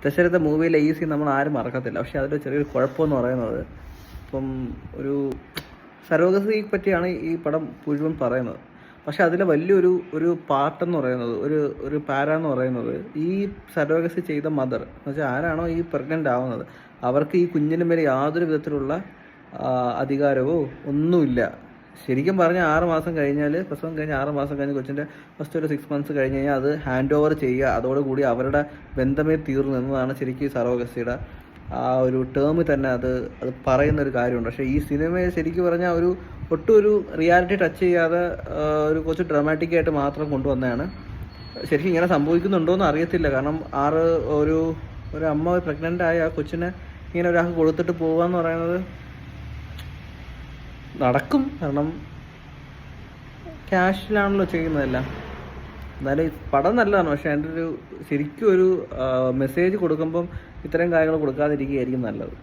ദശരഥ മൂവിയിലെ ഈ സീൻ നമ്മൾ ആരും മറക്കത്തില്ല. പക്ഷെ അതിൽ ചെറിയൊരു കുഴപ്പമെന്ന് പറയുന്നത്, ഇപ്പം ഒരു സരോഗസിയെ പറ്റിയാണ് ഈ പടം മുഴുവൻ പറയുന്നത്. പക്ഷെ അതിലെ വലിയൊരു പാർട്ടെന്ന് പറയുന്നത്, ഒരു പാര എന്ന് പറയുന്നത്, ഈ സരോഗസി ചെയ്ത മദർ എന്ന് വെച്ചാൽ ആരാണോ ഈ പ്രഗ്നൻ്റ് ആവുന്നത് അവർക്ക് ഈ കുഞ്ഞിന് മേലെ യാതൊരു വിധത്തിലുള്ള അധികാരമോ ഒന്നുമില്ല. ശരിക്കും പറഞ്ഞാൽ 6 മാസം കഴിഞ്ഞാൽ, പ്രസവം കഴിഞ്ഞ് 6 മാസം കഴിഞ്ഞ് കൊച്ചിൻ്റെ ഫസ്റ്റ് ഒരു 6 മന്ത്സ് കഴിഞ്ഞ് കഴിഞ്ഞാൽ അത് ഹാൻഡ് ഓവർ ചെയ്യുക, അതോടുകൂടി അവരുടെ ബന്ധമേ തീർന്നു എന്നതാണ് ശരിക്കും സറോഗസിയുടെ ആ ഒരു ടേമിൽ തന്നെ അത് പറയുന്നൊരു കാര്യമുണ്ട്. പക്ഷേ ഈ സിനിമയെ ശരിക്കും പറഞ്ഞാൽ ഒട്ടും ഒരു റിയാലിറ്റി ടച്ച് ചെയ്യാതെ ഒരു കുറച്ച് ഡ്രാമാറ്റിക്കായിട്ട് മാത്രം കൊണ്ടുവന്നതാണ്. ശരിക്കും ഇങ്ങനെ സംഭവിക്കുന്നുണ്ടോ എന്ന് അറിയത്തില്ല. കാരണം ഒരു അമ്മ പ്രഗ്നൻ്റ് ആയ ആ കൊച്ചിനെ ഇങ്ങനെ ഒരാൾക്ക് കൊടുത്തിട്ട് പോകുക എന്ന് പറയുന്നത് നടക്കും. കാരണം ക്യാഷിലാണല്ലോ ചെയ്യുന്നതെല്ലാം. എന്നാലും ഈ പടം നല്ലതാണ്. പക്ഷേ അതിൻ്റെ ശരിക്കും ഒരു മെസ്സേജ് കൊടുക്കുമ്പം ഇത്തരം കാര്യങ്ങൾ കൊടുക്കാതിരിക്കുകയായിരിക്കും നല്ലത്.